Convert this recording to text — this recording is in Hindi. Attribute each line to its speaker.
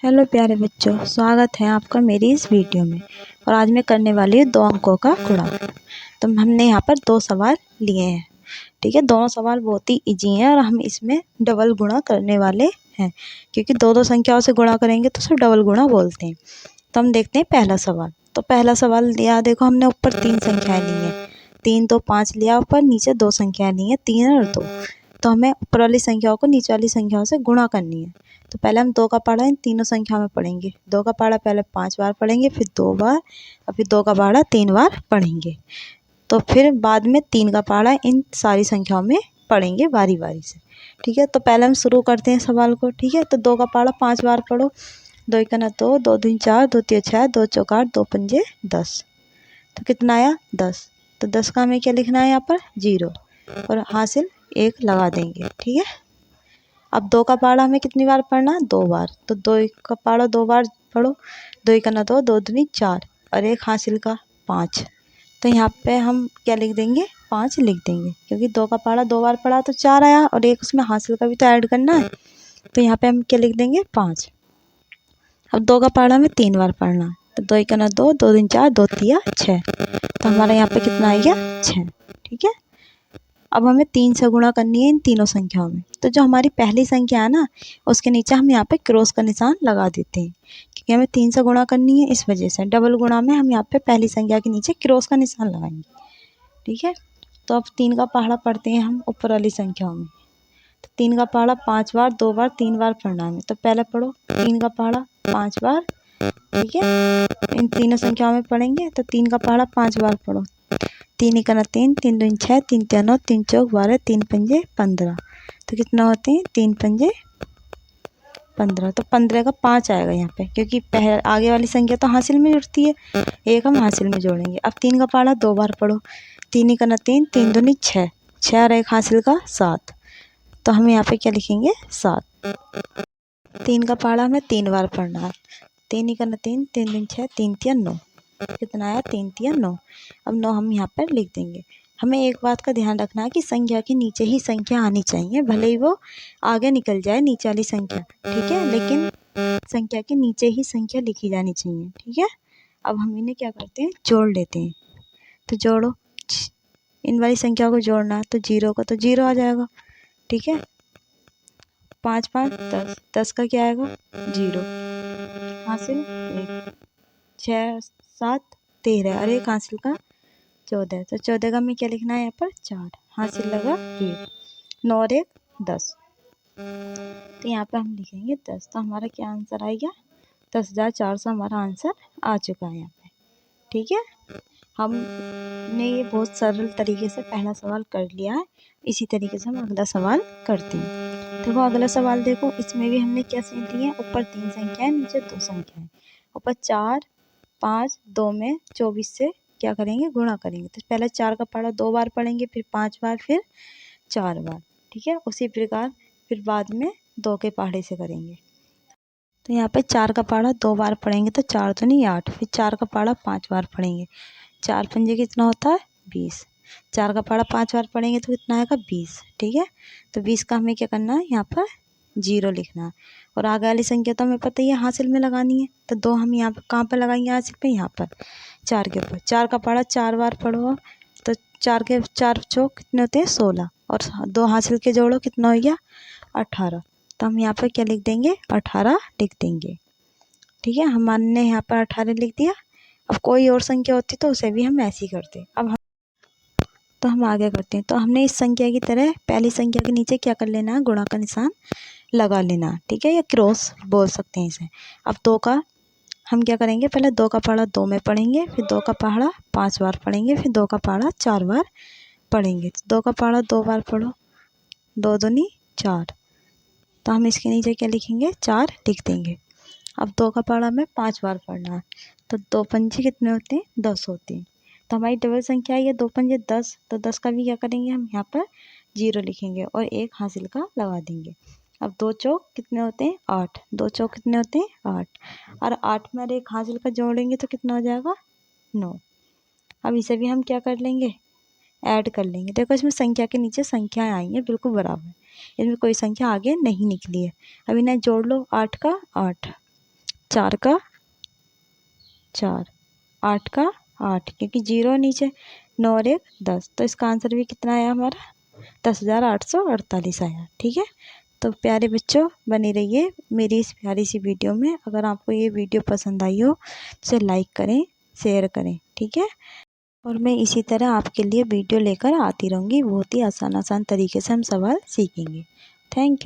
Speaker 1: हेलो प्यारे बच्चों, स्वागत है आपका मेरी इस वीडियो में। और आज मैं करने वाली हूँ 2 अंकों का गुणा। तो हमने यहाँ पर 2 सवाल लिए हैं। ठीक है, दोनों सवाल बहुत ही इजी हैं और हम इसमें डबल गुणा करने वाले हैं, क्योंकि दो संख्याओं से गुणा करेंगे तो उसे डबल गुणा बोलते हैं। तो हम देखते हैं पहला सवाल। तो पहला सवाल लिया, देखो हमने ऊपर 3 संख्याएँ ली हैं, 3 2 5 लिया ऊपर, नीचे 2 संख्याएँ ली हैं, 3 और 2। तो हमें ऊपर वाली संख्याओं को नीचे वाली संख्याओं से गुणा करनी है। तो पहले हम 2 का पहाड़ा इन तीनों संख्या में पढ़ेंगे। 2 का पहाड़ा पहले 5 बार पढ़ेंगे, फिर 2 बार, और फिर 2 का पहाड़ा 3 बार पढ़ेंगे। तो फिर बाद में 3 का पहाड़ा इन सारी संख्याओं में पढ़ेंगे बारी बारी से। ठीक है, तो पहले हम शुरू करते हैं सवाल को। ठीक है, तो 2 का पहाड़ा 5 बार पढ़ो। 2 एक 2, 2 दूनी 4, 2 तीन 6, 2 चौक 8, 2 पंजे 10। तो कितना आया 10। तो 10 का हमें क्या लिखना है यहाँ पर 0, और हासिल 1 लगा देंगे। ठीक है, अब 2 का पहाड़ा हमें कितनी बार पढ़ना है 2 बार। तो 2 का पहाड़ा 2 बार पढ़ो। 2 एक 2, 2 दूनी 4, और 1 हासिल का 5। तो यहाँ पे हम क्या लिख देंगे 5 लिख देंगे, क्योंकि 2 का पहाड़ा 2 बार पढ़ा तो 4 आया, और 1 उसमें हासिल का भी तो ऐड करना है। तो यहाँ पे हम क्या लिख देंगे 5। अब 2 का पहाड़ा हमें 3 बार पढ़ना है। तो 2 एक 2, 2 दूनी 4, 2 तिया 6। तो हमारा यहाँ पे कितना आ गया 6। ठीक है, अब हमें 3 से गुणा करनी है इन तीनों संख्याओं में। तो जो हमारी पहली संख्या है ना, उसके नीचे हम यहाँ पे क्रॉस का निशान लगा देते हैं, क्योंकि हमें 3 से गुणा करनी है। इस वजह से डबल गुणा में हम यहाँ पे पहली संख्या के नीचे क्रॉस का निशान लगाएंगे। ठीक है, तो अब 3 का पहाड़ा पढ़ते हैं हम ऊपर वाली संख्याओं में। तो 3 का पहाड़ा 5 बार, 2 बार, 3 बार पढ़ना है। तो पहले पढ़ो 3 का पहाड़ा 5 बार। ठीक है, इन तीनों संख्याओं में पढ़ेंगे। तो 3 का पहाड़ा 5 बार पढ़ो। 3 एक 3, 3 दूनी 6, 3 तीन 9, 3 चौक 12, 3 पंजे 15। तो कितना होते हैं 3 पंजे 15। तो 15 का 5 आएगा यहाँ पे, क्योंकि पहले आगे वाली संख्या तो हासिल में जुड़ती है, एक हम हासिल में जोड़ेंगे। अब 3 का पहाड़ा 2 बार पढ़ो। 3 एक 3, 3 दूनी 6, 6 और 1 हासिल का 7। तो हम यहाँ पे क्या लिखेंगे 7। 3 का पहाड़ा हमें 3 बार पढ़ना है। 3 एक 3, 3 दूनी 6, 3 तिया 9। कितना आया 3 तिया 9। अब 9 हम यहाँ पर लिख देंगे। हमें एक बात का ध्यान रखना है कि संख्या के नीचे ही संख्या आनी चाहिए, भले ही वो आगे निकल जाए नीचे वाली संख्या। ठीक है, लेकिन संख्या के नीचे ही संख्या लिखी जानी चाहिए। ठीक है, अब हम इन्हें क्या करते हैं जोड़ लेते हैं। तो जोड़ो, इन वाली संख्या को जोड़ना है। तो 0 का तो 0 आ जाएगा। ठीक है, 5 5 10, 10 का क्या आएगा 0, हासिल 1, 6 7 13, और 1 हासिल का 14। तो 14 का हमें क्या लिखना है यहाँ पर 4, हासिल लगा 1, 9 और 1 10। तो यहाँ पे हम लिखेंगे 10। तो हमारा क्या आंसर आएगा 10,400 हमारा आंसर आ चुका है यहाँ पे। ठीक है, हमने ये बहुत सरल तरीके से पहला सवाल कर लिया है। इसी तरीके से हम अगला सवाल करते हैं। देखो अगला सवाल देखो, इसमें भी हमने क्या ली है, ऊपर 3 संख्याएं, नीचे 2 संख्याएं। ऊपर 4 5, 2 में 24 से क्या करेंगे गुणा करेंगे। तो पहले 4 का पहाड़ा 2 बार पढ़ेंगे, फिर 5 बार, फिर 4 बार। ठीक है, उसी प्रकार फिर बाद में 2 के पहाड़े से करेंगे। तो यहाँ पे 4 का पहाड़ा 2 बार पढ़ेंगे, तो 4 तो नहीं 8, फिर 4 का पहाड़ा 5 बार पढ़ेंगे। 4 पंजे कितना होता है 20। 4 का पहाड़ा 5 बार पढ़ेंगे तो कितना आएगा 20। ठीक है, तो 20 का हमें क्या करना है यहाँ पर 0 लिखना है, और आगे वाली संख्या तो हमें पता ही है हासिल में लगानी है। तो 2 हम यहाँ पर कहाँ पर लगाएंगे हासिल पे, यहाँ पर 4 के ऊपर। 4 का पहाड़ा 4 बार पढ़ो। तो 4 के 4 चौक कितने होते हैं 16, और 2 हासिल के जोड़ो कितना हो गया 18। तो हम यहाँ पर क्या लिख देंगे 18 लिख देंगे। ठीक है, हमने यहाँ पर 18 लिख दिया। अब कोई और संख्या होती तो उसे भी हम ऐसे ही करते। अब हम आगे करते हैं। तो हमने इस संख्या की तरह पहली संख्या के नीचे क्या कर लेना है गुणा का निशान लगा लेना। ठीक है, या क्रॉस बोल सकते हैं इसे। अब 2 का हम क्या करेंगे, पहले 2 का पहाड़ा 2 में पढ़ेंगे, फिर 2 का पहाड़ा 5 बार पढ़ेंगे, फिर 2 का पहाड़ा 4 बार पढ़ेंगे। तो 2 का पहाड़ा 2 बार पढ़ो। 2 दूनी 4। तो हम इसके नीचे क्या लिखेंगे 4 लिख देंगे। अब 2 का पहाड़ा हमें 5 बार पढ़ना है। तो 2 पंजे कितने होते हैं 10 होते हैं। तो हमारी डबल संख्या है 2 पंजे 10। तो 10 का भी क्या करेंगे हम यहाँ पर 0 लिखेंगे, और 1 हासिल का लगा देंगे। अब 2 चौक कितने होते हैं 8। 2 चौक कितने होते हैं 8, और 8 में 1 हासिल का जोड़ेंगे तो कितना हो जाएगा 9। अब इसे भी हम क्या कर लेंगे ऐड कर लेंगे। देखो इसमें संख्या के नीचे संख्याएं आई हैं बिल्कुल बराबर, इसमें कोई संख्या आगे नहीं निकली है। अब इन्हें जोड़ लो 8 का 8, 4 का 4, 8 का 8, क्योंकि 0 नीचे, 9 और 1 10, तो इसका आंसर भी कितना आया हमारा 10,848 आया। ठीक है, तो प्यारे बच्चों बने रहिए मेरी इस प्यारी सी वीडियो में। अगर आपको ये वीडियो पसंद आई हो तो इसे लाइक करें, शेयर करें। ठीक है, और मैं इसी तरह आपके लिए वीडियो लेकर आती रहूँगी। बहुत ही आसान आसान तरीके से हम सवाल सीखेंगे। Thank you.